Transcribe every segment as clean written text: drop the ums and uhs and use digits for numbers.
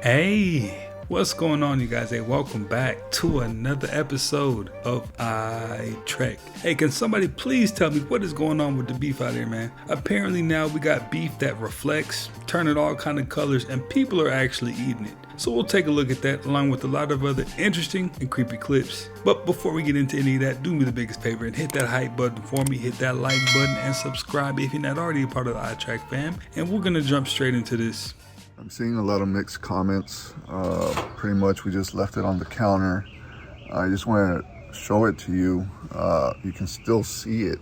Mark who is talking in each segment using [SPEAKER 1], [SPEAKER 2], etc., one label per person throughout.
[SPEAKER 1] Hey, what's going on, you guys? Hey, welcome back to another episode of I Trek. Hey, can somebody please tell me what is going on with the beef out here, man? Apparently now we got beef that reflects, turning all kind of colors, and people are actually eating it. So we'll take a look at that along with a lot of other interesting and creepy clips. But before we get into any of that, do me the biggest favor and hit that hype button for me, hit that like button, and subscribe if you're not already a part of the iTrack fam. And we're gonna jump straight into this.
[SPEAKER 2] I'm seeing a lot of mixed comments. Pretty much we just left it on the counter. I just want to show it to you. You can still see it.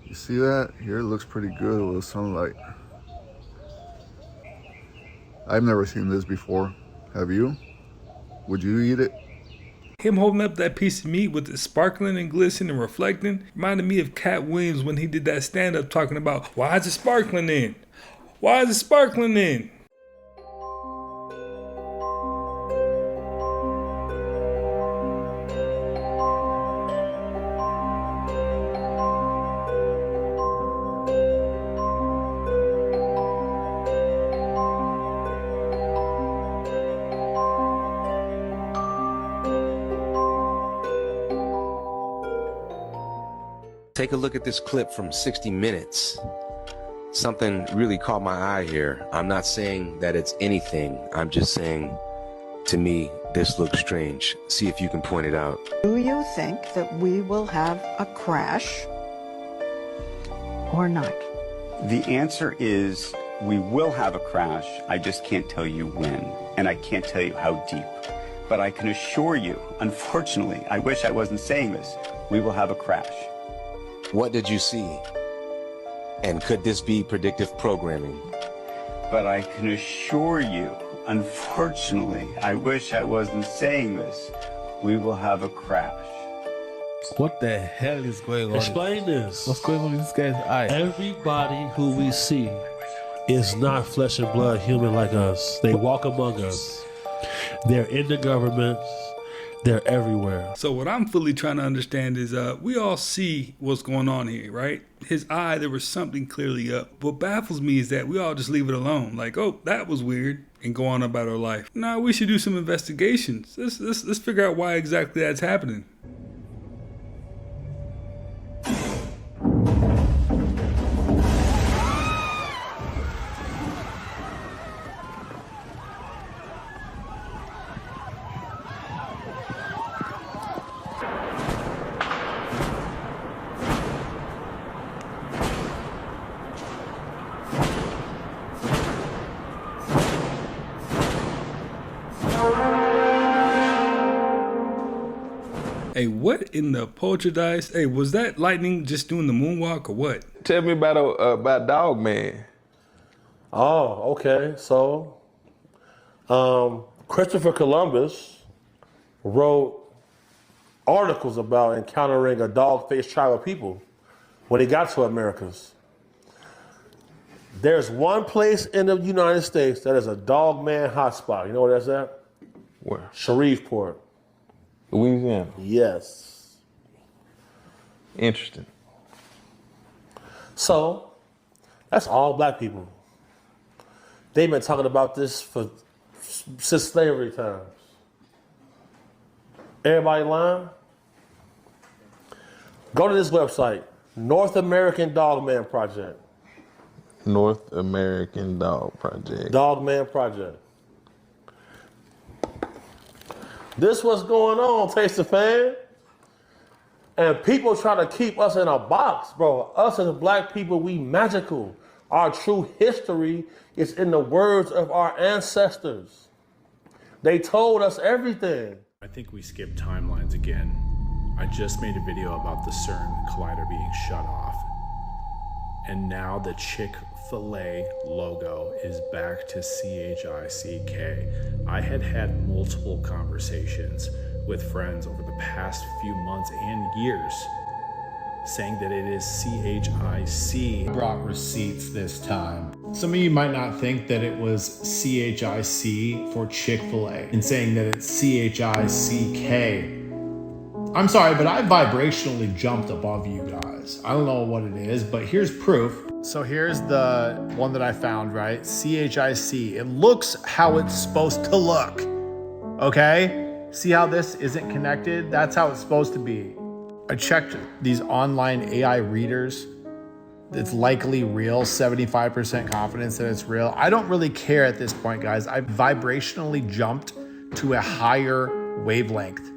[SPEAKER 2] You see that? Here it looks pretty good with the sunlight. I've never seen this before. Have you? Would you eat it?
[SPEAKER 1] Him holding up that piece of meat with it sparkling and glistening and reflecting reminded me of Cat Williams when he did that stand-up talking about, why is it sparkling in? Why is it sparkling in?
[SPEAKER 3] Take a look at this clip from 60 Minutes. Something really caught my eye here. I'm not saying that it's anything. I'm just saying, to me, this looks strange. See if you can point it out.
[SPEAKER 4] Do you think that we will have a crash or not?
[SPEAKER 5] The answer is we will have a crash. I just can't tell you when, and I can't tell you how deep. But I can assure you, unfortunately, I wish I wasn't saying this, we will have a crash.
[SPEAKER 3] What did you see? And could this be predictive programming?
[SPEAKER 5] But I can assure you, unfortunately, I wish I wasn't saying this, we will have a crash.
[SPEAKER 6] What the hell is going on?
[SPEAKER 7] Explain this.
[SPEAKER 6] What's going on in this guy's eye?
[SPEAKER 7] Everybody who we see is not flesh and blood human like us. They walk among us. They're in the government. They're everywhere.
[SPEAKER 1] So what I'm fully trying to understand is we all see what's going on here, right? His eye, there was something clearly up. What baffles me is that we all just leave it alone. Like, oh, that was weird, and go on about our life. Nah, we should do some investigations. Let's figure out why exactly that's happening. Hey, what in the poltergeist? Hey, was that lightning just doing the moonwalk or what?
[SPEAKER 6] Tell me about Dog Man.
[SPEAKER 7] Oh, okay. So, Christopher Columbus wrote articles about encountering a dog-faced tribe of people when he got to Americas. There's one place in the United States that is a dog man hotspot. You know where that's at?
[SPEAKER 6] Where?
[SPEAKER 7] Shreveport.
[SPEAKER 6] Louisiana.
[SPEAKER 7] Yes.
[SPEAKER 6] Interesting.
[SPEAKER 7] So, that's all black people. They've been talking about this since slavery times. Everybody lying? Go to this website, North American Dog Man Project.
[SPEAKER 6] North American Dog Project.
[SPEAKER 7] Dog Man Project. This what's going on, Taste the Fan. And people try to keep us in a box, bro. Us as black people, we magical. Our true history is in the words of our ancestors. They told us everything.
[SPEAKER 8] I think we skipped timelines again. I just made a video about the CERN collider being shut off. And now the Chick-fil-A logo is back to CHICK. I had multiple conversations with friends over the past few months and years saying that it is CHIC.
[SPEAKER 9] Brought receipts this time. Some of you might not think that it was CHIC for Chick-fil-A and saying that it's CHICK. I'm sorry, but I vibrationally jumped above you guys. I don't know what it is, but here's proof. So here's the one that I found, right? CHIC. It looks how it's supposed to look. Okay? See how this isn't connected? That's how it's supposed to be. I checked these online AI readers. It's likely real, 75% confidence that it's real. I don't really care at this point, guys. I vibrationally jumped to a higher wavelength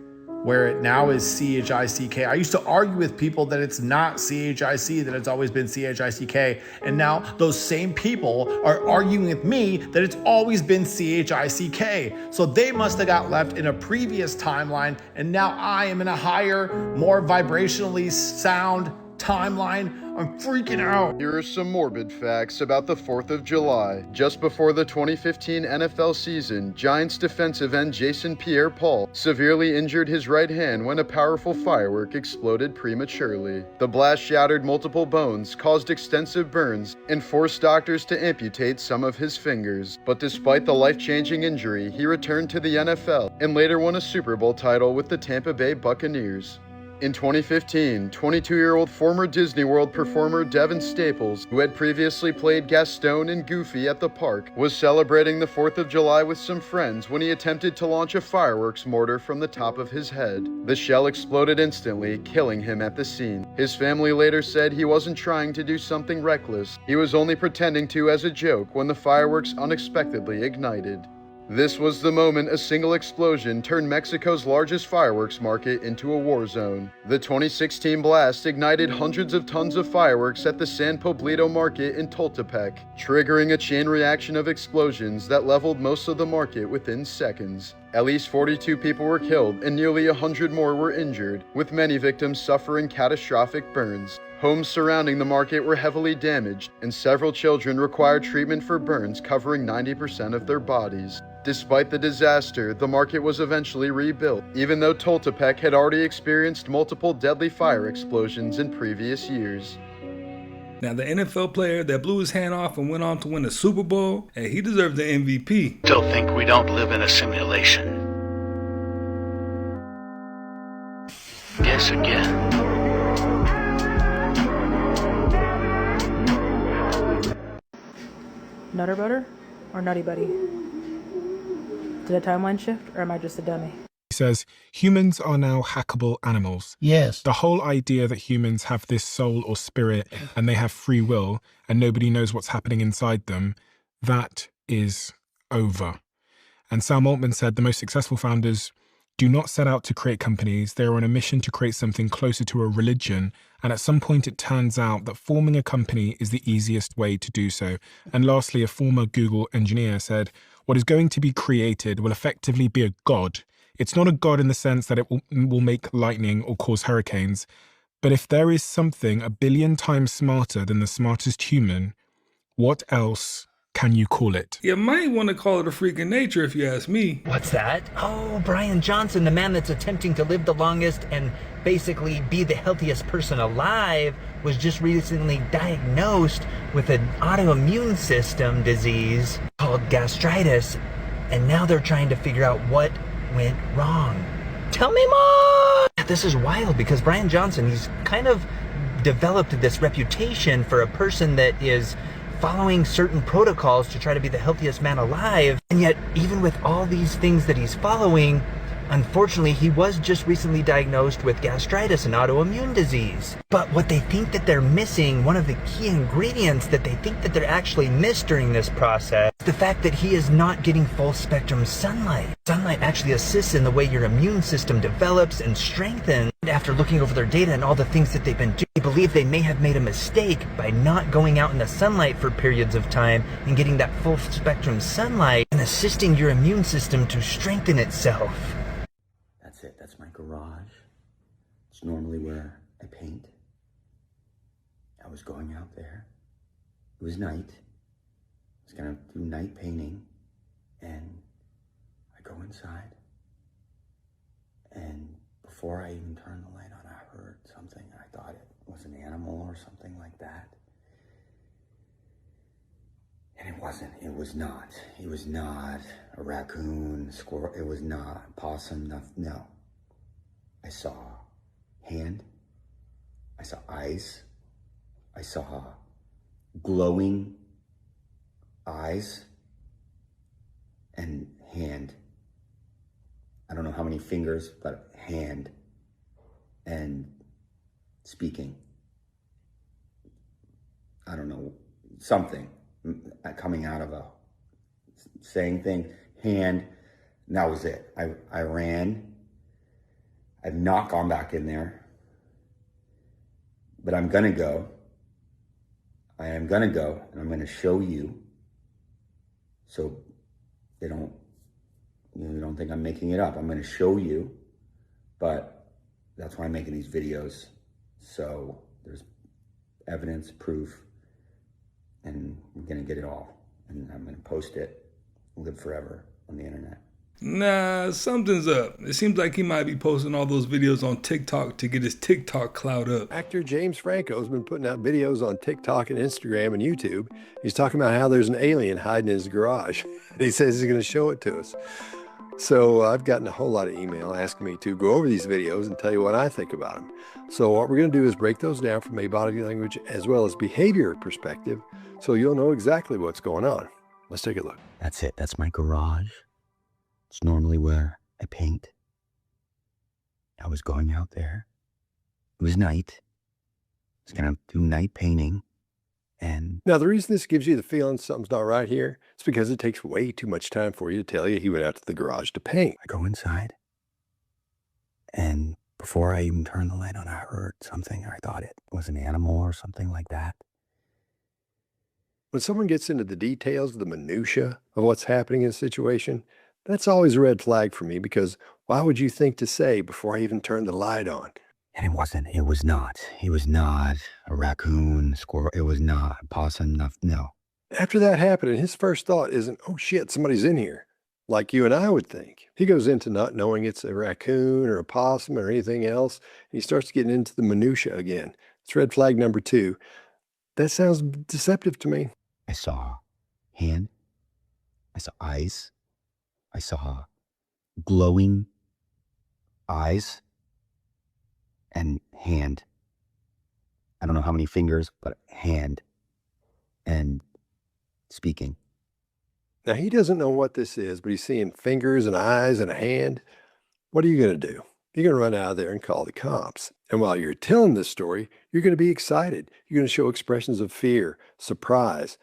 [SPEAKER 9] where it now is CHICK. I used to argue with people that it's not CHIC, that it's always been CHICK. And now those same people are arguing with me that it's always been CHICK. So they must have got left in a previous timeline. And now I am in a higher, more vibrationally sound timeline. I'm freaking out.
[SPEAKER 10] Here are some morbid facts about the 4th of July. Just before the 2015 NFL season, Giants defensive end Jason Pierre-Paul severely injured his right hand when a powerful firework exploded prematurely. The blast shattered multiple bones, caused extensive burns, and forced doctors to amputate some of his fingers. But despite the life-changing injury, he returned to the NFL and later won a Super Bowl title with the Tampa Bay Buccaneers. In 2015, 22-year-old former Disney World performer Devin Staples, who had previously played Gaston and Goofy at the park, was celebrating the 4th of July with some friends when he attempted to launch a fireworks mortar from the top of his head. The shell exploded instantly, killing him at the scene. His family later said he wasn't trying to do something reckless. He was only pretending to as a joke when the fireworks unexpectedly ignited. This was the moment a single explosion turned Mexico's largest fireworks market into a war zone. The 2016 blast ignited hundreds of tons of fireworks at the San Poblito market in Tultepec, triggering a chain reaction of explosions that leveled most of the market within seconds. At least 42 people were killed and nearly 100 more were injured, with many victims suffering catastrophic burns. Homes surrounding the market were heavily damaged, and several children required treatment for burns covering 90% of their bodies. Despite the disaster, the market was eventually rebuilt, even though Tultepec had already experienced multiple deadly fire explosions in previous years.
[SPEAKER 1] Now, the NFL player that blew his hand off and went on to win the Super Bowl, hey, he deserved the MVP.
[SPEAKER 11] Still think we don't live in a simulation. Guess again.
[SPEAKER 12] Nutter Butter or Nutty Buddy? Did a timeline shift or am I just a dummy?
[SPEAKER 13] He says, humans are now hackable animals.
[SPEAKER 11] Yes.
[SPEAKER 13] The whole idea that humans have this soul or spirit and they have free will and nobody knows what's happening inside them, that is over. And Sam Altman said the most successful founders do not set out to create companies. They are on a mission to create something closer to a religion. And at some point, it turns out that forming a company is the easiest way to do so. And lastly, a former Google engineer said, what is going to be created will effectively be a god. It's not a god in the sense that it will make lightning or cause hurricanes. But if there is something 1 billion times smarter than the smartest human, what else can you call it?
[SPEAKER 1] You might want to call it a freak of nature if you ask me.
[SPEAKER 14] What's that? Oh, Brian Johnson, the man that's attempting to live the longest and basically be the healthiest person alive, was just recently diagnosed with an autoimmune system disease called gastritis. And now they're trying to figure out what went wrong. Tell me more! This is wild because Brian Johnson, he's kind of developed this reputation for a person that is following certain protocols to try to be the healthiest man alive. And yet, even with all these things that he's following, unfortunately, he was just recently diagnosed with gastritis, an autoimmune disease. But what they think that they're missing, one of the key ingredients that they think that they're actually missed during this process, is the fact that he is not getting full spectrum sunlight. Sunlight actually assists in the way your immune system develops and strengthens. After looking over their data and all the things that they've been doing, they believe they may have made a mistake by not going out in the sunlight for periods of time and getting that full spectrum sunlight and assisting your immune system to strengthen itself.
[SPEAKER 15] That's it. That's my garage. It's normally where I paint. I was going out there. It was night. I was gonna do night painting. And I go inside. And before I even turned the light on, I heard something. I thought it was an animal or something like that. And it wasn't. It was not. It was not a raccoon, squirrel. It was not a possum. No. I saw hand. I saw eyes. I saw glowing eyes and hand. I don't know how many fingers, but hand and speaking. I don't know, something coming out of a saying thing, hand, and that was it. I ran. I've not gone back in there, but I'm gonna go. I am gonna go, and I'm gonna show you, so they don't, you don't think I'm making it up. I'm gonna show you, but that's why I'm making these videos. So there's evidence, proof, and I'm gonna get it all, and I'm gonna post it, live forever on the internet.
[SPEAKER 1] Nah, something's up. It seems like he might be posting all those videos on TikTok to get his TikTok clout up.
[SPEAKER 16] Actor James Franco has been putting out videos on TikTok and Instagram and YouTube. He's talking about how there's an alien hiding in his garage. He says he's going to show it to us. So I've gotten a whole lot of email asking me to go over these videos and tell you what I think about them. So what we're going to do is break those down from a body language as well as behavior perspective, so you'll know exactly what's going on. Let's take a look.
[SPEAKER 15] That's it. That's my garage. It's normally where I paint. I was going out there. It was night. I was going to do night painting. And
[SPEAKER 16] now the reason this gives you the feeling something's not right here is because it takes way too much time for you to tell you he went out to the garage to paint.
[SPEAKER 15] I go inside. And before I even turned the light on, I heard something. I thought it was an animal or something like that.
[SPEAKER 16] When someone gets into the details, the minutia of what's happening in a situation, that's always a red flag for me, because why would you think to say before I even turned the light on?
[SPEAKER 15] And it was not a raccoon, a squirrel. It was not a possum, no.
[SPEAKER 16] After that happened, his first thought isn't, oh shit, somebody's in here, like you and I would think. He goes into not knowing it's a raccoon or a possum or anything else. He starts getting into the minutia again. It's red flag number 2. That sounds deceptive to me.
[SPEAKER 15] I saw hand. I saw eyes. I saw glowing eyes and hand. I don't know how many fingers, but hand and speaking.
[SPEAKER 16] Now, he doesn't know what this is, but he's seeing fingers and eyes and a hand. What are you going to do? You're going to run out of there and call the cops. And while you're telling this story, you're going to be excited. You're going to show expressions of fear, surprise,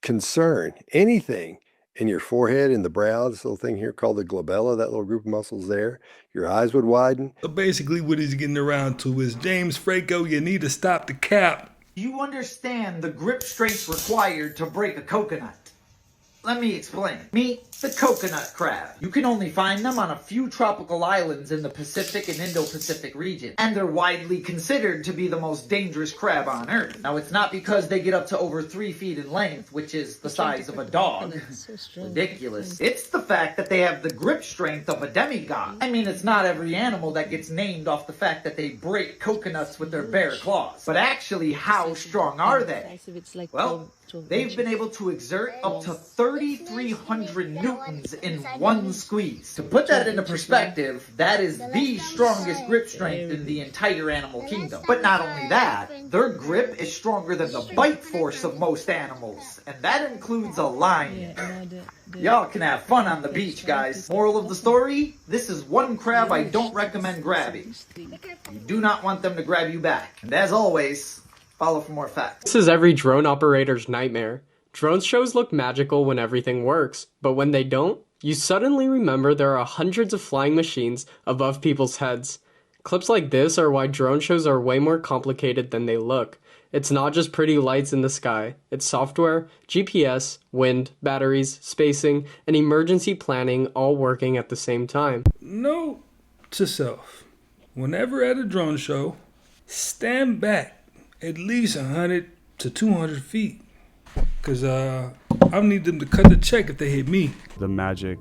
[SPEAKER 16] concern, anything in your forehead, in the brow, this little thing here called the glabella, that little group of muscles there. Your eyes would widen.
[SPEAKER 1] So basically what he's getting around to is, James Franco, you need to stop the cap.
[SPEAKER 17] You understand the grip strength required to break a coconut. Let me explain. Meet the coconut crab. You can only find them on a few tropical islands in the Pacific and Indo-Pacific region, and they're widely considered to be the most dangerous crab on Earth. Now, it's not because they get up to over 3 feet in length, which is the size of a dog. Ridiculous. It's the fact that they have the grip strength of a demigod. I mean, it's not every animal that gets named off the fact that they break coconuts with their bare claws. But actually, how strong are they? Well, they've been able to exert up to 3,300 newtons in one squeeze. To put that into perspective, that is the strongest grip strength in the entire animal kingdom. But not only that, their grip is stronger than the bite force of most animals, and that includes a lion. Y'all can have fun on the beach, guys. Moral of the story, this is one crab I don't recommend grabbing. You do not want them to grab you back. And as always, follow for more facts.
[SPEAKER 18] This is every drone operator's nightmare. Drone shows look magical when everything works, but when they don't, you suddenly remember there are hundreds of flying machines above people's heads. Clips like this are why drone shows are way more complicated than they look. It's not just pretty lights in the sky. It's software, GPS, wind, batteries, spacing, and emergency planning all working at the same time.
[SPEAKER 1] Note to self, whenever at a drone show, stand back at least 100 to 200 feet. Because I need them to cut the check if they hit me.
[SPEAKER 19] The magic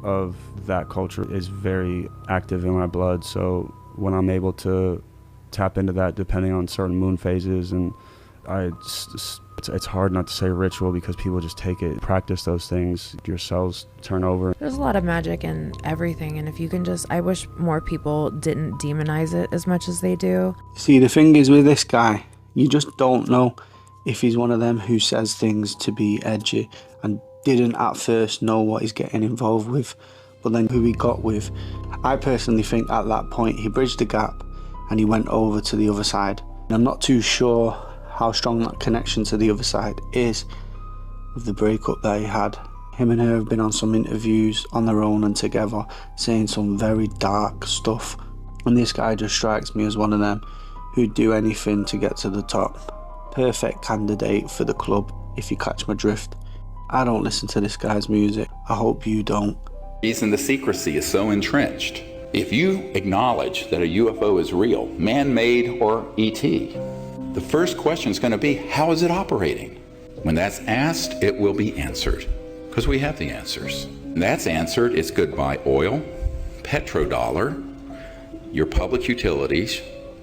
[SPEAKER 19] of that culture is very active in my blood. So when I'm able to tap into that, depending on certain moon phases and It's hard not to say ritual because people just take it, practice those things, your cells turn over.
[SPEAKER 20] There's a lot of magic in everything, and if you can just, I wish more people didn't demonize it as much as they do.
[SPEAKER 21] See, the thing is with this guy, you just don't know if he's one of them who says things to be edgy and didn't at first know what he's getting involved with, but then who he got with. I personally think at that point he bridged the gap and he went over to the other side. And I'm not too sure how strong that connection to the other side is with the breakup that he had. Him and her have been on some interviews on their own and together, saying some very dark stuff. And this guy just strikes me as one of them who'd do anything to get to the top. Perfect candidate for the club, if you catch my drift. I don't listen to this guy's music. I hope you don't.
[SPEAKER 22] The reason the secrecy is so entrenched. If you acknowledge that a UFO is real, man-made or ET, the first question is going to be, how is it operating? When that's asked, it will be answered, because we have the answers. And that's answered, it's goodbye oil, petrodollar, your public utilities,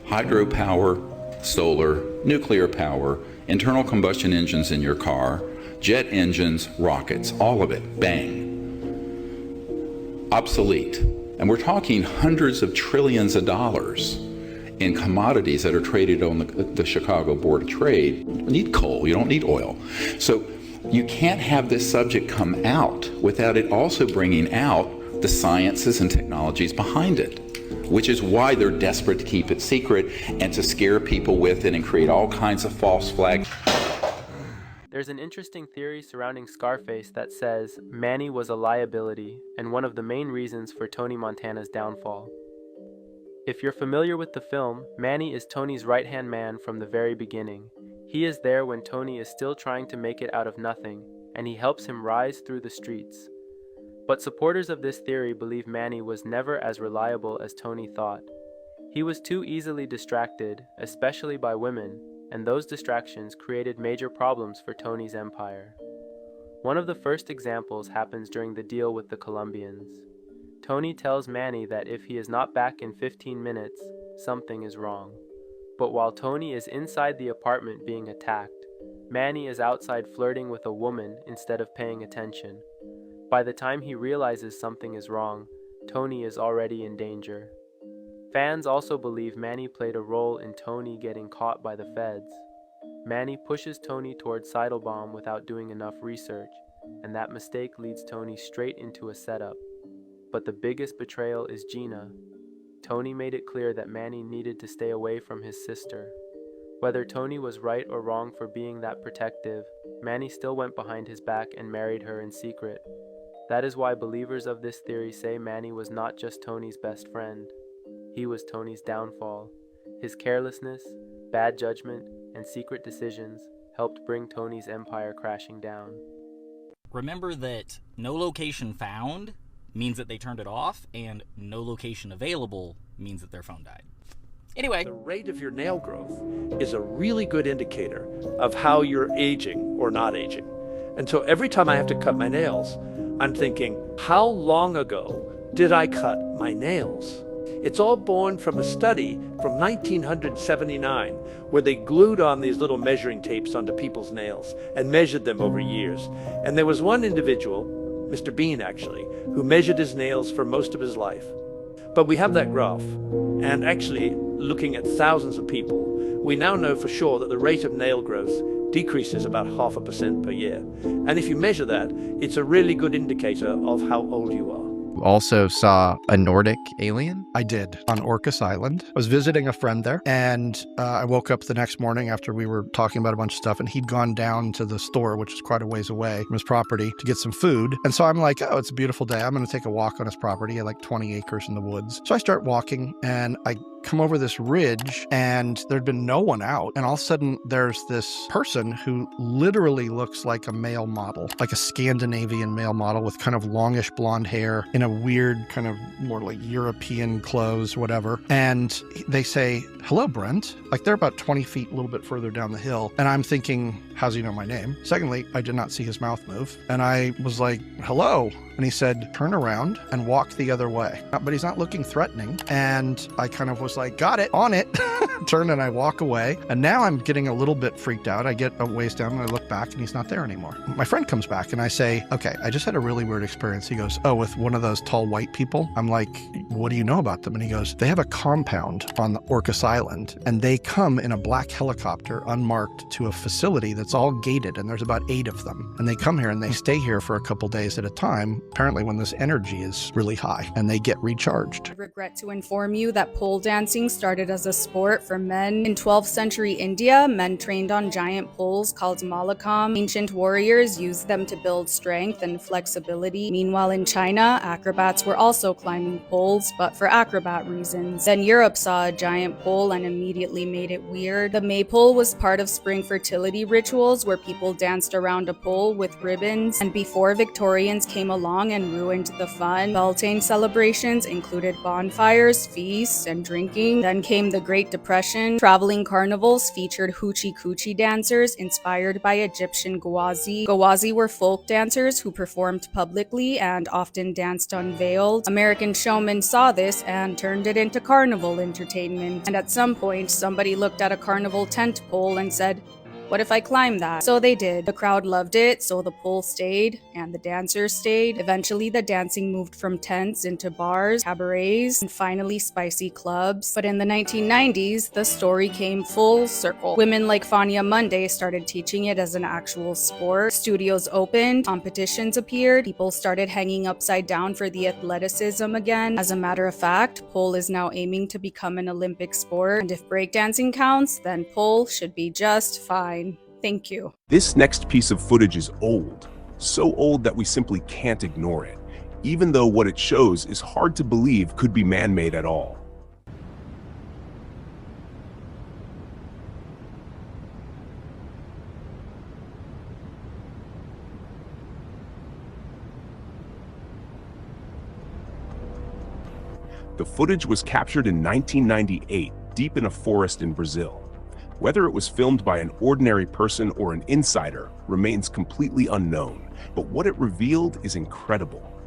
[SPEAKER 22] hydropower, solar, nuclear power, internal combustion engines in your car, jet engines, rockets, all of it, bang. Obsolete. And we're talking hundreds of trillions of dollars in commodities that are traded on the Chicago Board of Trade. You need coal, you don't need oil. So you can't have this subject come out without it also bringing out the sciences and technologies behind it, which is why they're desperate to keep it secret and to scare people with it and create all kinds of false flags.
[SPEAKER 23] There's an interesting theory surrounding Scarface that says Manny was a liability and one of the main reasons for Tony Montana's downfall. If you're familiar with the film, Manny is Tony's right-hand man from the very beginning. He is there when Tony is still trying to make it out of nothing, and he helps him rise through the streets. But supporters of this theory believe Manny was never as reliable as Tony thought. He was too easily distracted, especially by women, and those distractions created major problems for Tony's empire. One of the first examples happens during the deal with the Colombians. Tony tells Manny that if he is not back in 15 minutes, something is wrong. But while Tony is inside the apartment being attacked, Manny is outside flirting with a woman instead of paying attention. By the time he realizes something is wrong, Tony is already in danger. Fans also believe Manny played a role in Tony getting caught by the feds. Manny pushes Tony towards Seidelbaum without doing enough research, and that mistake leads Tony straight into a setup. But the biggest betrayal is Gina. Tony made it clear that Manny needed to stay away from his sister. Whether Tony was right or wrong for being that protective, Manny still went behind his back and married her in secret. That is why believers of this theory say Manny was not just Tony's best friend. He was Tony's downfall. His carelessness, bad judgment, and secret decisions helped bring Tony's empire crashing down.
[SPEAKER 24] Remember that no location found means that they turned it off, and no location available means that their phone died. Anyway.
[SPEAKER 25] The rate of your nail growth is a really good indicator of how you're aging or not aging. And so every time I have to cut my nails, I'm thinking, how long ago did I cut my nails? It's all born from a study from 1979 where they glued on these little measuring tapes onto people's nails and measured them over years. And there was one individual, Mr. Bean actually, who measured his nails for most of his life. But we have that graph, and actually looking at thousands of people, we now know for sure that the rate of nail growth decreases about 0.5% per year. And if you measure that, it's a really good indicator of how old you are.
[SPEAKER 26] Also saw a Nordic alien? I did, on Orcas Island. I was visiting a friend there, and I woke up the next morning after we were talking about a bunch of stuff, and he'd gone down to the store, which is quite a ways away from his property, to get some food. And so I'm like, oh, it's a beautiful day. I'm going to take a walk on his property. He had like 20 acres in the woods. So I start walking, and I come over this ridge, and there'd been no one out. And all of a sudden, there's this person who literally looks like a male model, like a Scandinavian male model with kind of longish blonde hair in a weird kind of more like European clothes, whatever. And they say, hello, Brent. Like they're about 20 feet, a little bit further down the hill. And I'm thinking, how's he know my name? Secondly, I did not see his mouth move. And I was like, hello. And he said, turn around and walk the other way. But he's not looking threatening. And I kind of was like, got it, on it. Turn and I walk away. And now I'm getting a little bit freaked out. I get a ways down and I look back and he's not there anymore. My friend comes back and I say, okay, I just had a really weird experience. He goes, oh, with one of those tall white people? I'm like, what do you know about them? And he goes, they have a compound on the Orcas Island and they come in a black helicopter unmarked to a facility that's all gated and there's about 8 of them. And they come here and they stay here for a couple days at a time, apparently when this energy is really high and they get recharged.
[SPEAKER 2] I regret to inform you that pole dancing started as a sport for men. In 12th century India, men trained on giant poles called malakam. Ancient warriors used them to build strength and flexibility. Meanwhile, in China, acrobats were also climbing poles, but for acrobat reasons. Then Europe saw a giant pole and immediately made it weird. The maypole was part of spring fertility rituals where people danced around a pole with ribbons, and before Victorians came along and ruined the fun, Beltane celebrations included bonfires, feasts, and drinking. Then came the Great Depression. Traveling carnivals featured hoochie coochie dancers inspired by Egyptian gwazi. Gwazi were folk dancers who performed publicly and often danced unveiled. American showmen saw this and turned it into carnival entertainment. And at some point, somebody looked at a carnival tent pole and said, what if I climb that? So they did. The crowd loved it, so the pole stayed, and the dancers stayed. Eventually, the dancing moved from tents into bars, cabarets, and finally spicy clubs. But in the 1990s, the story came full circle. Women like Fania Monday started teaching it as an actual sport. Studios opened, competitions appeared, people started hanging upside down for the athleticism again. As a matter of fact, pole is now aiming to become an Olympic sport, and if breakdancing counts, then pole should be just fine. Thank you.
[SPEAKER 3] This next piece of footage is old, so old that we simply can't ignore it, even though what it shows is hard to believe could be man-made at all. The footage was captured in 1998, deep in a forest in Brazil. Whether it was filmed by an ordinary person or an insider remains completely unknown, but what it revealed is incredible.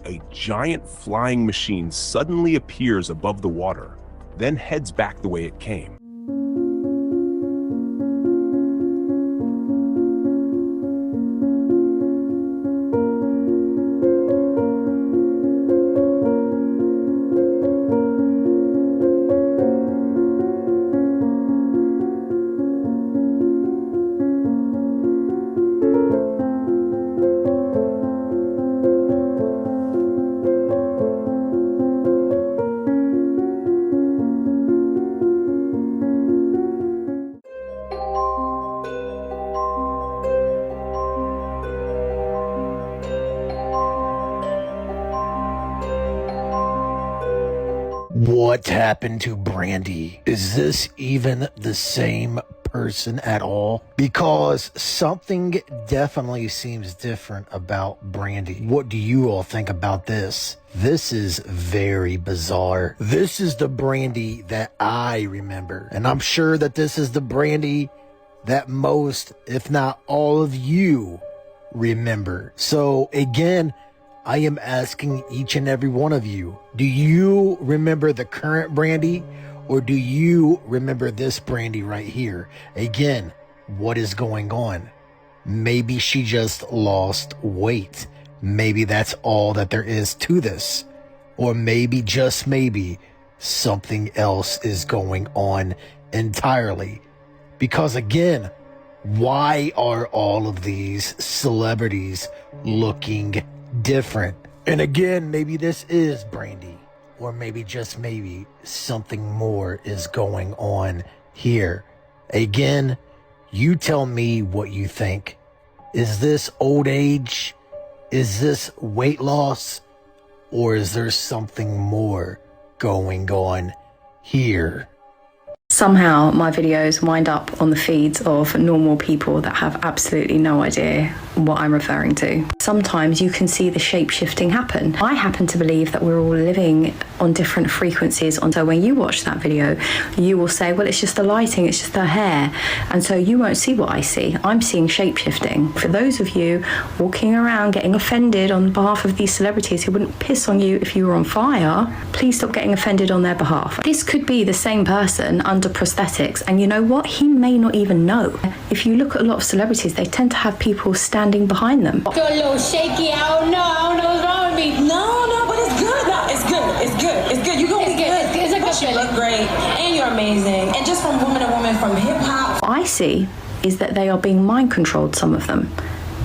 [SPEAKER 3] A giant flying machine suddenly appears above the water, then heads back the way it came.
[SPEAKER 4] What happened to Brandy? Is this even the same person at all? Because something definitely seems different about Brandy. What do you all think about this? This is very bizarre. This is the Brandy that I remember. And I'm sure that this is the Brandy that most, if not all of you, remember. So again, I am asking each and every one of you, do you remember the current Brandy, or do you remember this Brandy right here? Again, what is going on? Maybe she just lost weight. Maybe that's all that there is to this. Or maybe, just maybe, something else is going on entirely. Because again, why are all of these celebrities looking different? And again, maybe this is Brandy, or maybe, just maybe, something more is going on here. Again, you tell me what you think. Is this old age? Is this weight loss? Or is there something more going on here?
[SPEAKER 5] Somehow my videos wind up on the feeds of normal people that have absolutely no idea what I'm referring to. Sometimes you can see the shape-shifting happen. I happen to believe that we're all living on different frequencies. So when you watch that video, you will say, well, it's just the lighting, it's just the hair. And so you won't see what I see. I'm seeing shape-shifting. For those of you walking around getting offended on behalf of these celebrities who wouldn't piss on you if you were on fire, please stop getting offended on their behalf. This could be the same person under prosthetics, and you know what? He may not even know. If you look at a lot of celebrities, they tend to have people standing behind them.
[SPEAKER 6] Feel a little shaky. I don't know what's wrong with me. No, but it's good. No, it's good. You're gonna be good. It's good. You look great, and you're amazing. And just from woman to woman, from hip hop.
[SPEAKER 5] What I see is that they are being mind controlled, some of them.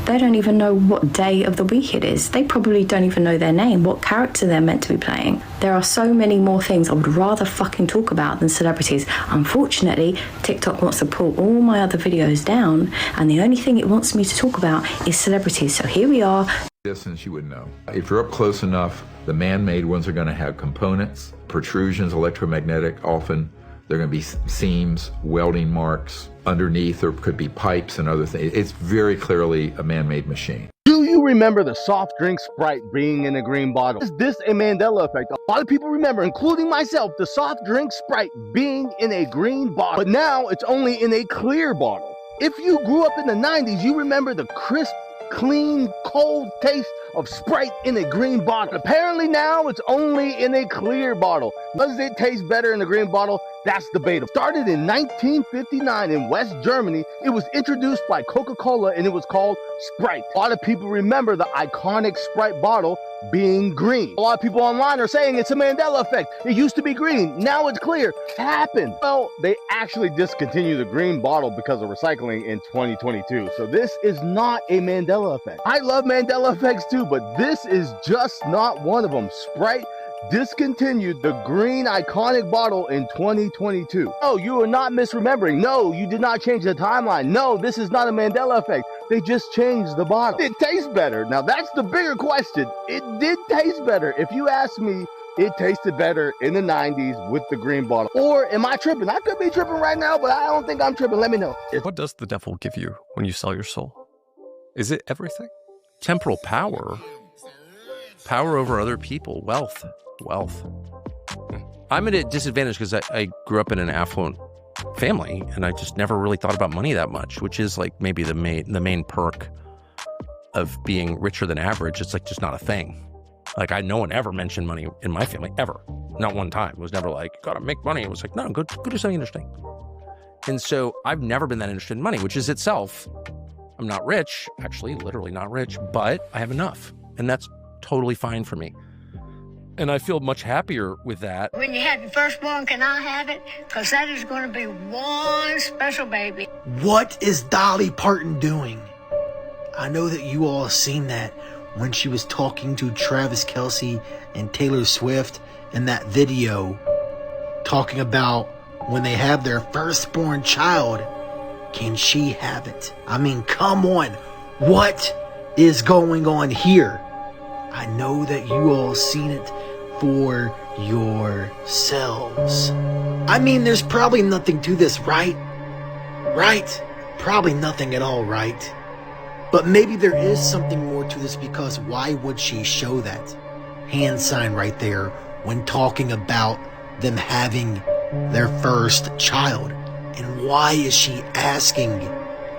[SPEAKER 5] They don't even know what day of the week it is. They probably don't even know their name, what character they're meant to be playing. There are so many more things I would rather fucking talk about than celebrities. Unfortunately, TikTok wants to pull all my other videos down, and the only thing it wants me to talk about is celebrities. So here we are.
[SPEAKER 7] Distance, you would know. If you're up close enough, the man-made ones are going to have components, protrusions, electromagnetic often. There are going to be seams, welding marks. Underneath there could be pipes and other things. It's very clearly a man-made machine.
[SPEAKER 8] Do you remember the soft drink Sprite being in a green bottle? Is this a Mandela effect? A lot of people remember, including myself, the soft drink Sprite being in a green bottle. But now it's only in a clear bottle. If you grew up in the 90s, you remember the crisp, clean, cold taste of Sprite in a green bottle. Apparently now it's only in a clear bottle. Does it taste better in a green bottle? That's debatable. Started in 1959 in West Germany, it was introduced by Coca-Cola and it was called Sprite. A lot of people remember the iconic Sprite bottle being green. A lot of people online are saying it's a Mandela effect. It used to be green, now it's clear. It happened. Well, they actually discontinued the green bottle because of recycling in 2022. So this is not a Mandela effect. I love Mandela effects too, but this is just not one of them. Sprite discontinued the green iconic bottle in 2022. No, you are not misremembering. No, you did not change the timeline. No, this is not a Mandela effect. They just changed the bottle. It tastes better. Now that's the bigger question. It did taste better. If you ask me, it tasted better in the 90s with the green bottle. Or am I tripping? I could be tripping right now, but I don't think I'm tripping. Let me know.
[SPEAKER 9] What does the devil give you when you sell your soul? Is it everything? Temporal power? Power over other people? Wealth? I'm at a disadvantage because I grew up in an affluent family and I just never really thought about money that much, which is like maybe the main perk of being richer than average. It's like just not a thing. Like no one ever mentioned money in my family, ever. Not one time. It was never like, gotta make money. It was like, no, go do something interesting. And so I've never been that interested in money, which is itself, I'm not rich, actually, literally not rich, but I have enough. And that's totally fine for me. And I feel much happier with that.
[SPEAKER 6] When you have your firstborn, can I have it? Because that is going to be one special baby.
[SPEAKER 4] What is Dolly Parton doing? I know that you all have seen that when she was talking to Travis Kelce and Taylor Swift in that video, talking about when they have their firstborn child, can she have it? I mean, come on. What is going on here? I know that you all seen it for yourselves. I mean, there's probably nothing to this, right? Right? Probably nothing at all, right? But maybe there is something more to this, because why would she show that hand sign right there when talking about them having their first child? And why is she asking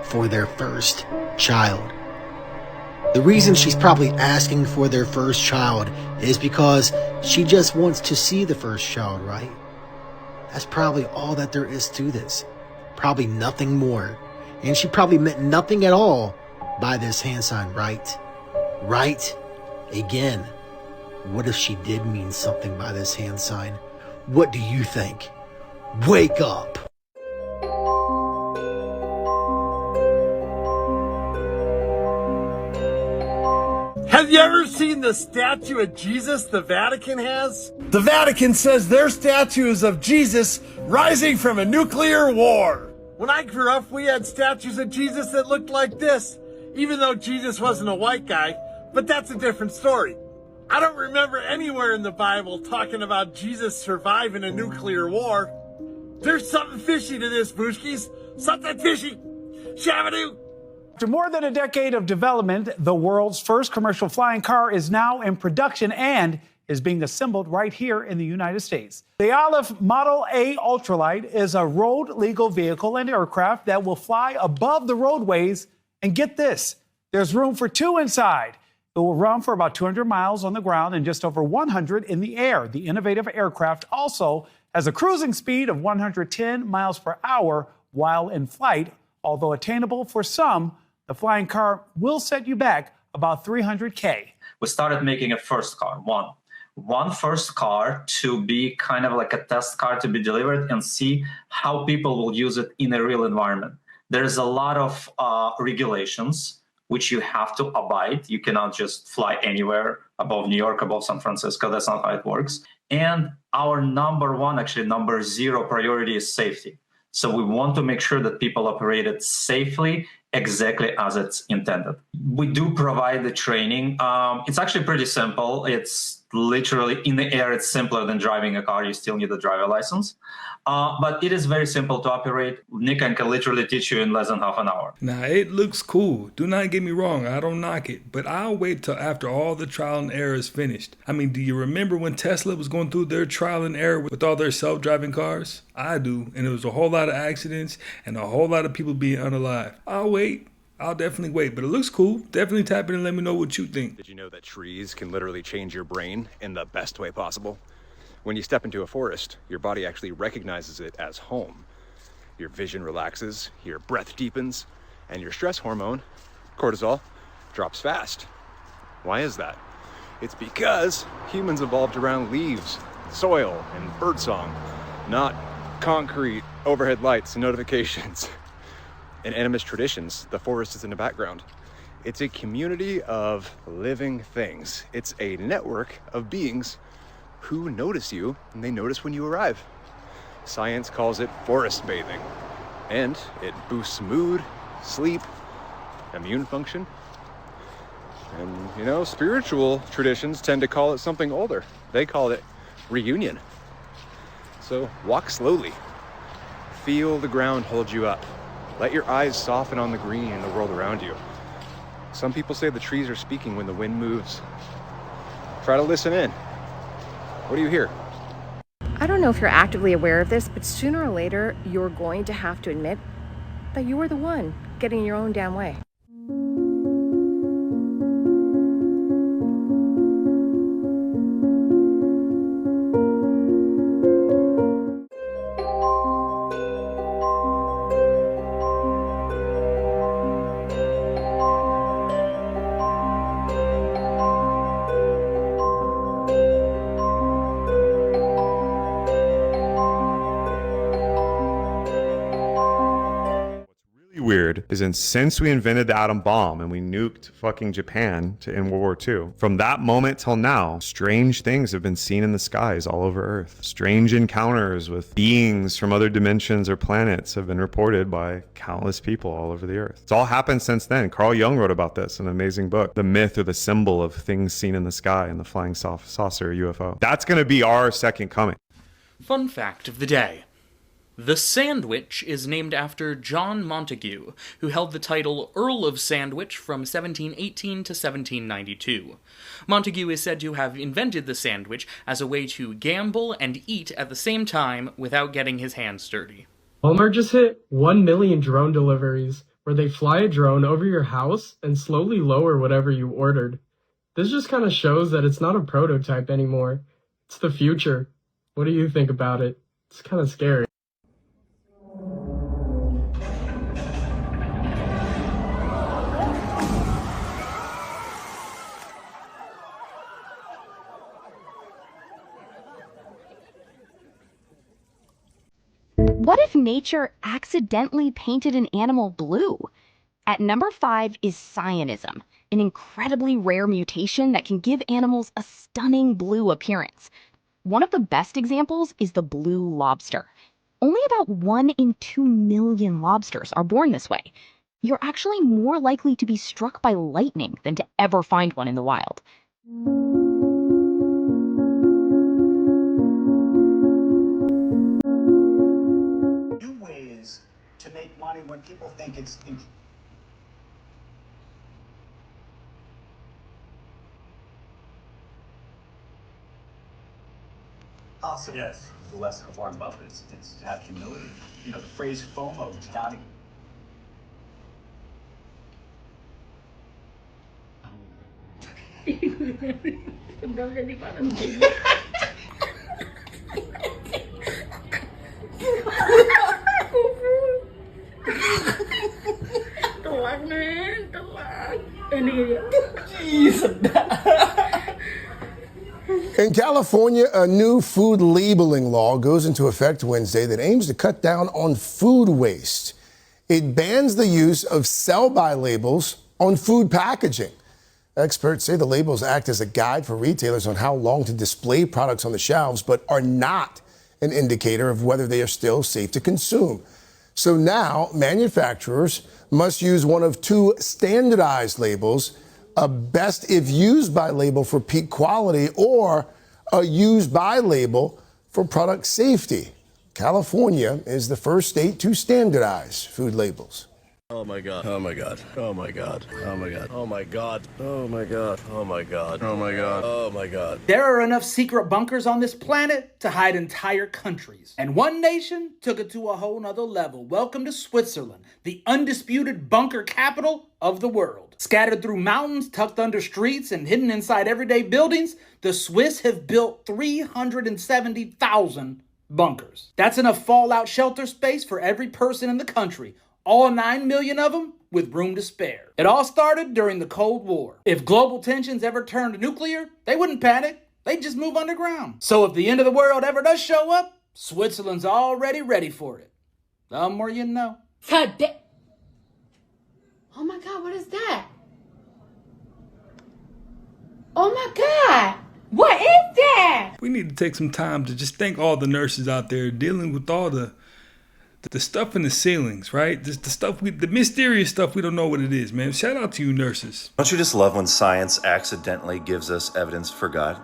[SPEAKER 4] for their first child? The reason she's probably asking for their first child is because she just wants to see the first child, right? That's probably all that there is to this. Probably nothing more. And she probably meant nothing at all by this hand sign, right? Right? Again, what if she did mean something by this hand sign? What do you think? Wake up!
[SPEAKER 10] Have you ever seen the statue of Jesus the Vatican has? The Vatican says their statue is of Jesus rising from a nuclear war. When I grew up, we had statues of Jesus that looked like this, even though Jesus wasn't a white guy, but that's a different story. I don't remember anywhere in the Bible talking about Jesus surviving a nuclear war. There's something fishy to this, Booshkies. Something fishy. Shabadoo.
[SPEAKER 11] After more than a decade of development, the world's first commercial flying car is now in production and is being assembled right here in the United States. The Aleph Model A Ultralight is a road-legal vehicle and aircraft that will fly above the roadways. And get this, there's room for two inside. It will run for about 200 miles on the ground and just over 100 in the air. The innovative aircraft also has a cruising speed of 110 miles per hour while in flight. Although attainable for some, the flying car will set you back about $300K.
[SPEAKER 12] We started making a first car, one first car to be kind of like a test car to be delivered and see how people will use it in a real environment. There's a lot of regulations which you have to abide. You cannot just fly anywhere above New York, above San Francisco. That's not how it works. And our number zero priority is safety. So we want to make sure that people operate it safely, exactly as it's intended. We do provide the training. It's actually pretty simple. It's literally in the air. It's simpler than driving a car. You still need a driver license. But it is very simple to operate. Nick can literally teach you in less than half an hour.
[SPEAKER 1] Now, it looks cool. Do not get me wrong. I don't knock it. But I'll wait till after all the trial and error is finished. I mean, do you remember when Tesla was going through their trial and error with all their self-driving cars? I do. And it was a whole lot of accidents and a whole lot of people being unalive. I'll wait. I'll definitely wait, but it looks cool. Definitely tap in and let me know what you think.
[SPEAKER 13] Did you know that trees can literally change your brain in the best way possible? When you step into a forest, your body actually recognizes it as home. Your vision relaxes, your breath deepens, and your stress hormone, cortisol, drops fast. Why is that? It's because humans evolved around leaves, soil, and birdsong, not concrete, overhead lights, and notifications. In animist traditions, the forest is in the background. It's a community of living things. It's a network of beings who notice you, and they notice when you arrive. Science calls it forest bathing, and it boosts mood, sleep, immune function. And, spiritual traditions tend to call it something older. They call it reunion. So walk slowly. Feel the ground hold you up. Let your eyes soften on the green in the world around you. Some people say the trees are speaking when the wind moves. Try to listen in. What do you hear?
[SPEAKER 14] I don't know if you're actively aware of this, but sooner or later, you're going to have to admit that you were the one getting in your own damn way.
[SPEAKER 15] Weird is since we invented the atom bomb and we nuked fucking Japan in World War II, from that moment till now, strange things have been seen in the skies all over Earth. Strange encounters with beings from other dimensions or planets have been reported by countless people all over the Earth. It's all happened since then. Carl Jung wrote about this in an amazing book, The Myth or the Symbol of Things Seen in the Sky and the Flying Saucer UFO. That's going to be our second coming.
[SPEAKER 16] Fun fact of the day. The sandwich is named after John Montagu, who held the title Earl of Sandwich from 1718 to 1792. Montagu is said to have invented the sandwich as a way to gamble and eat at the same time without getting his hands dirty.
[SPEAKER 18] Walmart just hit 1 million drone deliveries, where they fly a drone over your house and slowly lower whatever you ordered. This just kind of shows that it's not a prototype anymore. It's the future. What do you think about it? It's kind of scary.
[SPEAKER 27] What if nature accidentally painted an animal blue? At number 5 is cyanism, an incredibly rare mutation that can give animals a stunning blue appearance. One of the best examples is the blue lobster. Only about 1 in 2 million lobsters are born this way. You're actually more likely to be struck by lightning than to ever find one in the wild.
[SPEAKER 28] New ways to make money when people think it's
[SPEAKER 17] Awesome. Yes. The lesson of Warren Buffett is to have humility. You know, the phrase FOMO, counting.
[SPEAKER 19] In California, a new food labeling law goes into effect Wednesday that aims to cut down on food waste. It bans the use of sell-by labels on food packaging. Experts say the labels act as a guide for retailers on how long to display products on the shelves, but are not an indicator of whether they are still safe to consume. So now manufacturers must use one of two standardized labels: a best if used by label for peak quality or a used by label for product safety. California is the first state to standardize food labels.
[SPEAKER 20] Oh my God. Oh my God. Oh my God. Oh my God. Oh my God. Oh my God. Oh my God. Oh my God. Oh my God.
[SPEAKER 21] There are enough secret bunkers on this planet to hide entire countries. And one nation took it to a whole nother level. Welcome to Switzerland, the undisputed bunker capital of the world. Scattered through mountains, tucked under streets, and hidden inside everyday buildings, the Swiss have built 370,000 bunkers. That's enough fallout shelter space for every person in the country. All 9 million of them with room to spare. It all started during the Cold War. If global tensions ever turned nuclear, they wouldn't panic. They'd just move underground. So if the end of the world ever does show up, Switzerland's already ready for it. The more you know.
[SPEAKER 6] Today. Oh my God, what is that? Oh my God. What is that?
[SPEAKER 1] We need to take some time to just thank all the nurses out there dealing with all the stuff in the ceilings, right? The stuff, the mysterious stuff, we don't know what it is, man. Shout out to you nurses.
[SPEAKER 22] Don't you just love when science accidentally gives us evidence for God?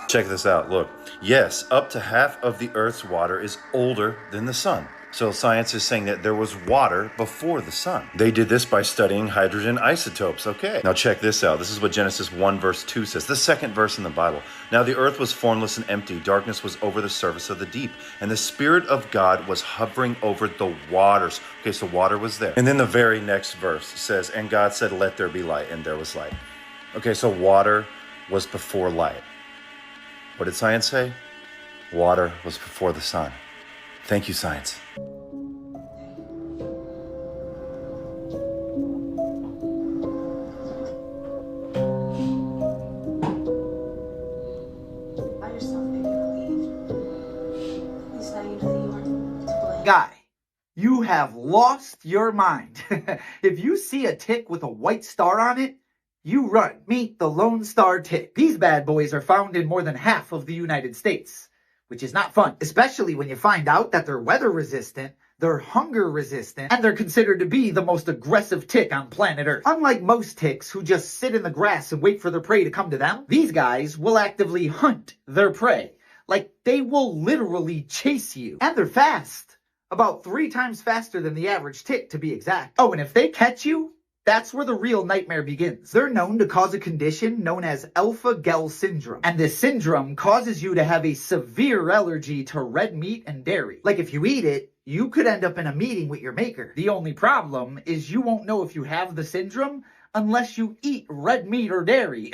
[SPEAKER 22] Check this out, look. Yes, up to half of the Earth's water is older than the sun. So science is saying that there was water before the sun. They did this by studying hydrogen isotopes, okay. Now check this out. This is what Genesis 1 verse 2 says, the second verse in the Bible. Now the earth was formless and empty. Darkness was over the surface of the deep. And the Spirit of God was hovering over the waters. Okay, so water was there. And then the very next verse says, and God said, let there be light, and there was light. Okay, so water was before light. What did science say? Water was before the sun. Thank you, science.
[SPEAKER 23] Guy, you have lost your mind. If you see a tick with a white star on it, you run. Meet the Lone Star tick. These bad boys are found in more than half of the United States, which is not fun, especially when you find out that they're weather resistant, they're hunger resistant, and they're considered to be the most aggressive tick on planet Earth. Unlike most ticks who just sit in the grass and wait for their prey to come to them, these guys will actively hunt their prey. Like, they will literally chase you. And they're fast. About 3 times faster than the average tick, to be exact. Oh, and if they catch you, that's where the real nightmare begins. They're known to cause a condition known as alpha-gal syndrome. And this syndrome causes you to have a severe allergy to red meat and dairy. Like, if you eat it, you could end up in a meeting with your maker. The only problem is you won't know if you have the syndrome unless you eat red meat or dairy.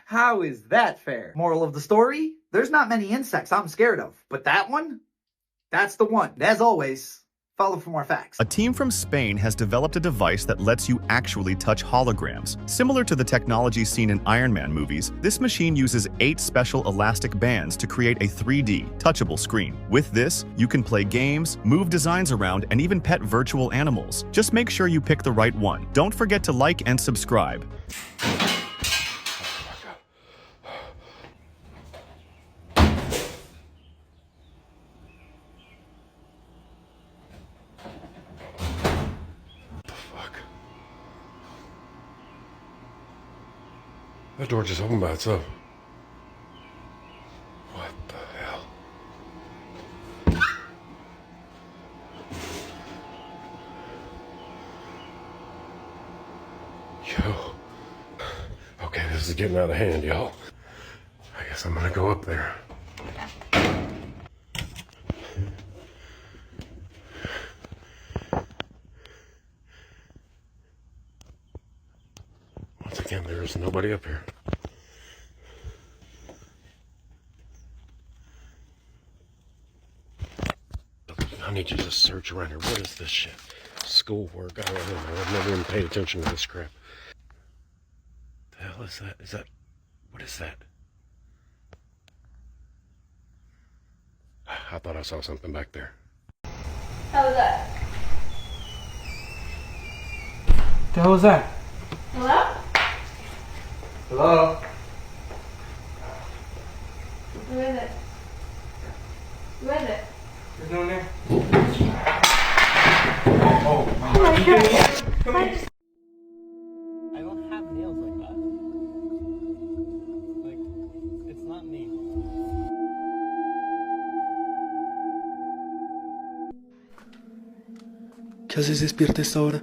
[SPEAKER 23] How is that fair? Moral of the story? There's not many insects I'm scared of, but that one? That's the one. And as always, follow for more facts.
[SPEAKER 24] A team from Spain has developed a device that lets you actually touch holograms. Similar to the technology seen in Iron Man movies, this machine uses 8 special elastic bands to create a 3D, touchable screen. With this, you can play games, move designs around, and even pet virtual animals. Just make sure you pick the right one. Don't forget to like and subscribe.
[SPEAKER 28] That door just opened by itself. What the hell? Yo. Okay, this is getting out of hand, y'all. I guess I'm gonna go up there. There's nobody up here. I need you to search around here. What is this shit? Schoolwork. I don't know. I've never even paid attention to this crap. The hell is that? Is that... What is that? I thought I saw something back there.
[SPEAKER 2] How was that?
[SPEAKER 21] The hell was that?
[SPEAKER 2] Hello?
[SPEAKER 21] Hello?
[SPEAKER 2] Who is it? Who is it?
[SPEAKER 21] There's no one there.
[SPEAKER 2] Oh my god.
[SPEAKER 21] Come here.
[SPEAKER 18] I don't have nails like that. Like, it's not me.
[SPEAKER 3] ¿Qué haces despierta a esta hora?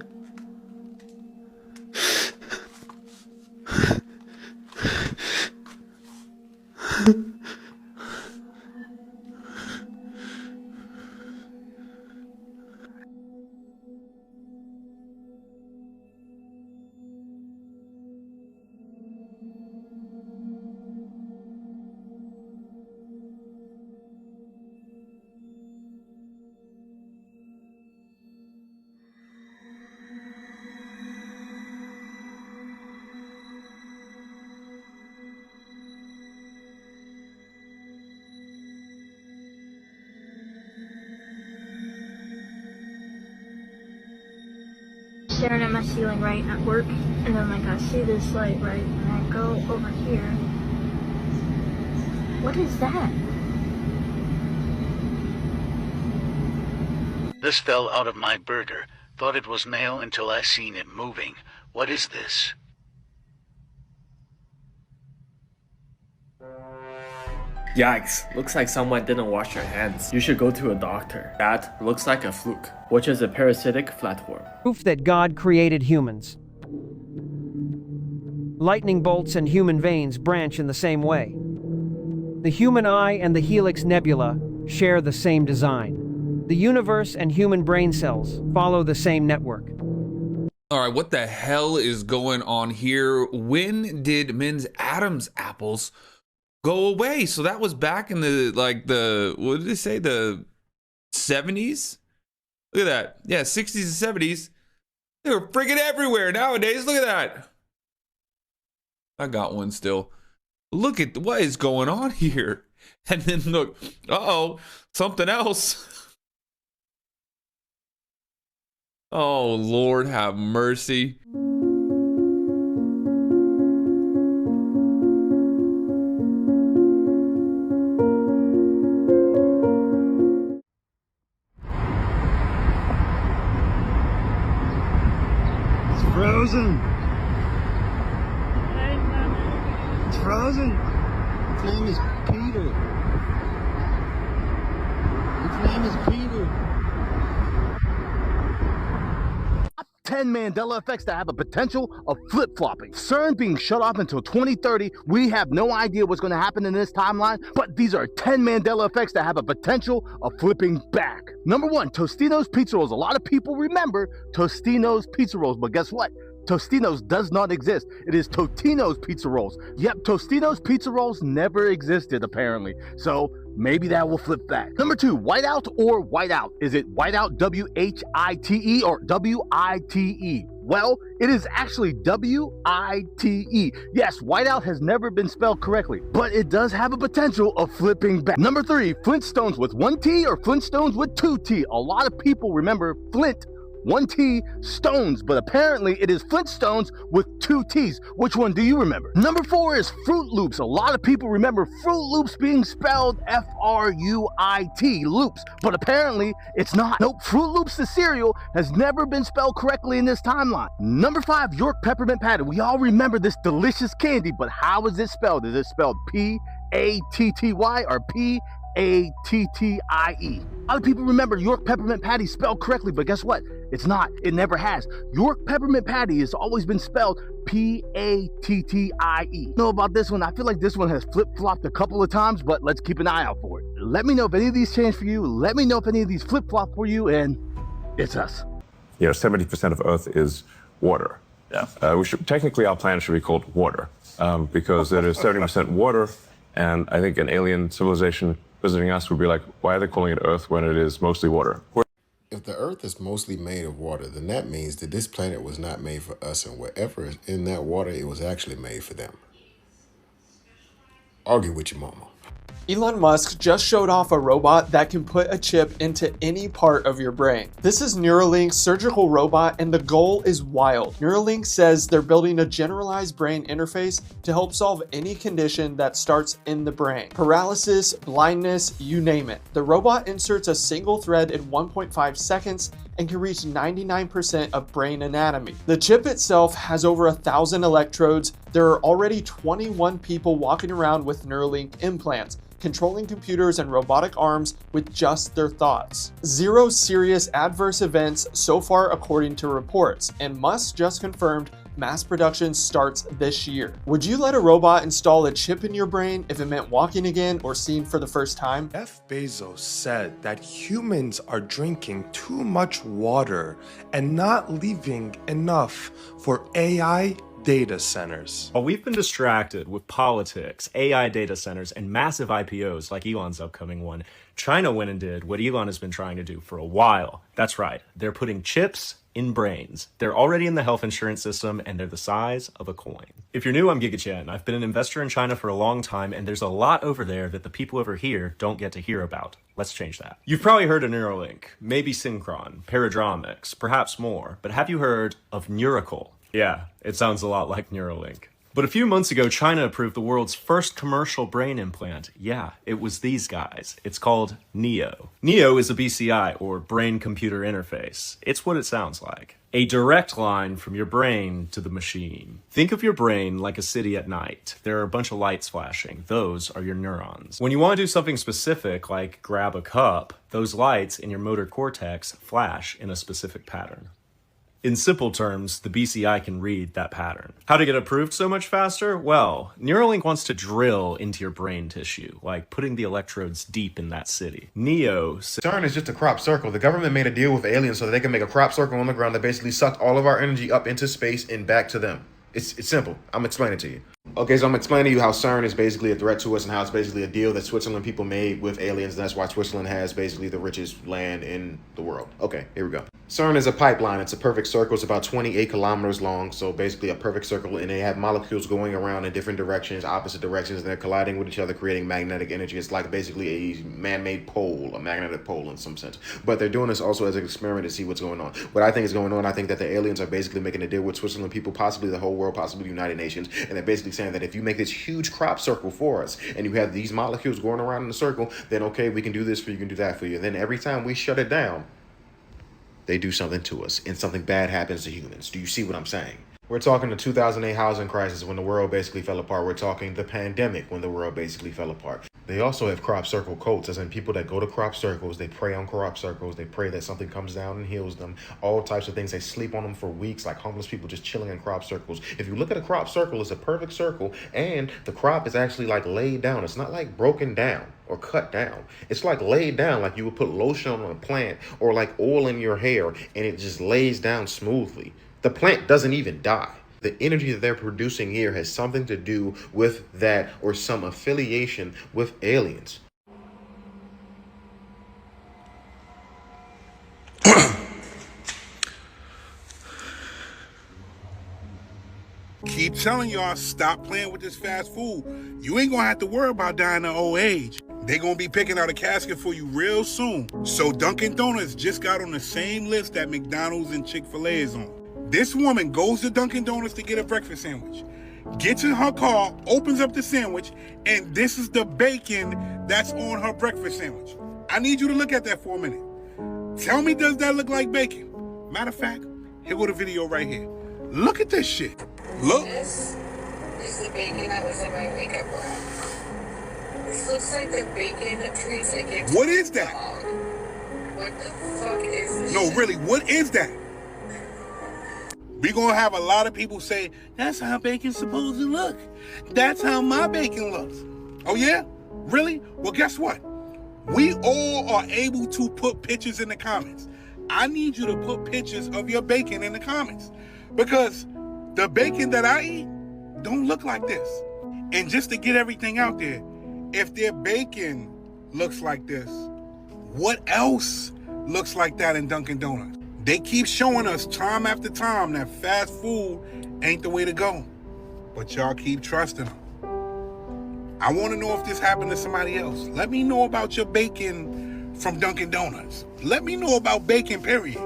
[SPEAKER 2] Staring at my ceiling right at work, and then like I see this light right, and I go over here. What is that?
[SPEAKER 5] This fell out of my burger. Thought it was mail until I seen it moving. What is this?
[SPEAKER 7] Yikes, looks like someone didn't wash their hands. You should go to a doctor. That looks like a fluke, which is a parasitic flatworm.
[SPEAKER 8] Proof that God created humans. Lightning bolts and human veins branch in the same way. The human eye and the Helix Nebula share the same design. The universe and human brain cells follow the same network.
[SPEAKER 9] All right, what the hell is going on here? When did Men's Adam's apples go away? So that was back in the, what did they say? The 70s? Look at that. Yeah, 60s and 70s. They were friggin' everywhere nowadays. Look at that. I got one still. Look at what is going on here. And then look, uh-oh, something else. Oh, Lord, have mercy.
[SPEAKER 10] It's frozen. It's frozen. Its name is Peter. Its name is Peter.
[SPEAKER 25] 10 Mandela effects that have a potential of flip-flopping. CERN being shut off until 2030. We have no idea what's going to happen in this timeline, but these are 10 Mandela effects that have a potential of flipping back. Number one, Tostino's Pizza Rolls. A lot of people remember Tostino's Pizza Rolls, but guess what? Tostino's does not exist. It is Totino's Pizza Rolls. Yep, Tostino's Pizza Rolls never existed, apparently. So maybe that will flip back. Number two, whiteout or whiteout. Is it whiteout, W-H-I-T-E, or W-I-T-E? Well, it is actually W-I-T-E. Yes, whiteout has never been spelled correctly, but it does have a potential of flipping back. Number three, Flintstones with one T or Flintstones with two T. A lot of people remember Flint, one T, stones, but apparently it is Flintstones with two T's. Which one do you remember? Number four is Fruit Loops. A lot of people remember Fruit Loops being spelled F-R-U-I-T, loops, but apparently it's not. Nope, Fruit Loops the cereal has never been spelled correctly in this timeline. Number five, York Peppermint Patty. We all remember this delicious candy, but how is it spelled? Is it spelled P-A-T-T-Y or P-A-T-T-I-E? A lot of people remember York Peppermint Patty spelled correctly, but guess what? It's not. It never has. York Peppermint Patty has always been spelled P-A-T-T-I-E. Know about this one? I feel like this one has flip-flopped a couple of times, but let's keep an eye out for it. Let me know if any of these change for you. Let me know if any of these flip-flop for you, and it's us.
[SPEAKER 26] You know, 70% of Earth is water.
[SPEAKER 4] Yeah. Technically, our planet should be called water because it is 70% water, and I think an alien civilization visiting us would be like, why are they calling it Earth when it is mostly water?
[SPEAKER 11] If the Earth is mostly made of water, then that means that this planet was not made for us, and whatever is in that water, it was actually made for them. Argue with your mama.
[SPEAKER 18] Elon Musk just showed off a robot that can put a chip into any part of your brain. This is Neuralink's surgical robot, and the goal is wild. Neuralink says they're building a generalized brain interface to help solve any condition that starts in the brain. Paralysis, blindness, you name it. The robot inserts a single thread in 1.5 seconds and can reach 99% of brain anatomy. The chip itself has over 1,000 electrodes. There are already 21 people walking around with Neuralink implants, controlling computers and robotic arms with just their thoughts. 0 serious adverse events so far according to reports, and Musk just confirmed mass production starts this year. Would you let a robot install a chip in your brain if it meant walking again or seeing for the first time?
[SPEAKER 12] Jeff Bezos said that humans are drinking too much water and not leaving enough for AI data centers.
[SPEAKER 13] While we've been distracted with politics, AI data centers, and massive IPOs like Elon's upcoming one, China went and did what Elon has been trying to do for a while. That's right, they're putting chips in brains. They're already in the health insurance system, and they're the size of a coin. If you're new, I'm Giga Chen. I've been an investor in China for a long time, and there's a lot over there that the people over here don't get to hear about. Let's change that. You've probably heard of Neuralink, maybe Synchron, Paradromics, perhaps more, but have you heard of Neurical? Yeah, it sounds a lot like Neuralink. But a few months ago, China approved the world's first commercial brain implant. Yeah, it was these guys. It's called NEO. NEO is a BCI, or brain-computer interface. It's what it sounds like. A direct line from your brain to the machine. Think of your brain like a city at night. There are a bunch of lights flashing. Those are your neurons. When you want to do something specific, like grab a cup, those lights in your motor cortex flash in a specific pattern. In simple terms, the BCI can read that pattern. How to get approved so much faster? Well, Neuralink wants to drill into your brain tissue, like putting the electrodes deep in that city. NEO...
[SPEAKER 14] CERN is just a crop circle. The government made a deal with aliens so that they can make a crop circle on the ground that basically sucked all of our energy up into space and back to them. It's simple. I'm explaining it to you. Okay, so I'm explaining to you how CERN is basically a threat to us and how it's basically a deal that Switzerland people made with aliens, and that's why Switzerland has basically the richest land in the world. Okay, here we go. CERN is a pipeline. It's a perfect circle. It's about 28 kilometers long, so basically a perfect circle, and they have molecules going around in different directions, opposite directions, and they're colliding with each other, creating magnetic energy. It's like basically a man-made pole, a magnetic pole in some sense. But they're doing this also as an experiment to see what's going on. What I think is going on, I think that the aliens are basically making a deal with Switzerland people, possibly the whole world, possibly the United Nations, and they're basically saying that if you make this huge crop circle for us, and you have these molecules going around in a circle, then okay, we can do this for you, can do that for you. And then every time we shut it down, they do something to us, and something bad happens to humans. Do you see what I'm saying? We're talking the 2008 housing crisis when the world basically fell apart. We're talking the pandemic when the world basically fell apart. They also have crop circle cults, as in people that go to crop circles, they pray on crop circles, they pray that something comes down and heals them, all types of things. They sleep on them for weeks, like homeless people just chilling in crop circles. If you look at a crop circle, it's a perfect circle, and the crop is actually like laid down. It's not like broken down or cut down. It's like laid down, like you would put lotion on a plant or like oil in your hair, and it just lays down smoothly. The plant doesn't even die. The energy that they're producing here has something to do with that or some affiliation with aliens.
[SPEAKER 15] Keep telling y'all, stop playing with this fast food. You ain't gonna have to worry about dying of old age. They gonna be picking out a casket for you real soon. So Dunkin' Donuts just got on the same list that McDonald's and Chick-fil-A is on. This woman goes to Dunkin' Donuts to get a breakfast sandwich, gets in her car, opens up the sandwich, and this is the bacon that's on her breakfast sandwich. I need you to look at that for a minute. Tell me, does that look like bacon? Matter of fact, here go the video right here. Look at this shit. Look.
[SPEAKER 16] This is the bacon that was in my makeup wrap. This looks like the bacon treats I give to
[SPEAKER 15] What is that?
[SPEAKER 16] dog. What the fuck is this?
[SPEAKER 15] No, really, what is that? We're going to have a lot of people say, that's how bacon's supposed to look. That's how my bacon looks. Oh, yeah? Really? Well, guess what? We all are able to put pictures in the comments. I need you to put pictures of your bacon in the comments. Because The bacon that I eat don't look like this. And just to get everything out there, if their bacon looks like this, what else looks like that in Dunkin' Donuts? They keep showing us time after time that fast food ain't the way to go. But y'all keep trusting them. I want to know if this happened to somebody else. Let me know about your bacon from Dunkin' Donuts. Let me know about bacon, period.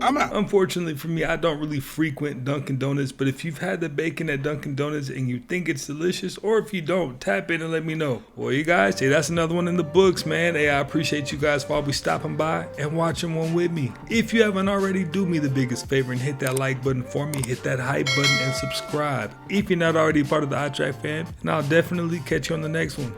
[SPEAKER 15] I'm out.
[SPEAKER 1] Unfortunately for me, I don't really frequent Dunkin' Donuts, but if you've had the bacon at Dunkin' Donuts and you think it's delicious, or if you don't, tap in and let me know. Well, you guys, hey, that's another one in the books, man. Hey, I appreciate you guys for always stopping by and watching one with me. If you haven't already, do me the biggest favor and hit that like button for me, hit that hype button and subscribe. If you're not already part of the iTrack fam, and I'll definitely catch you on the next one.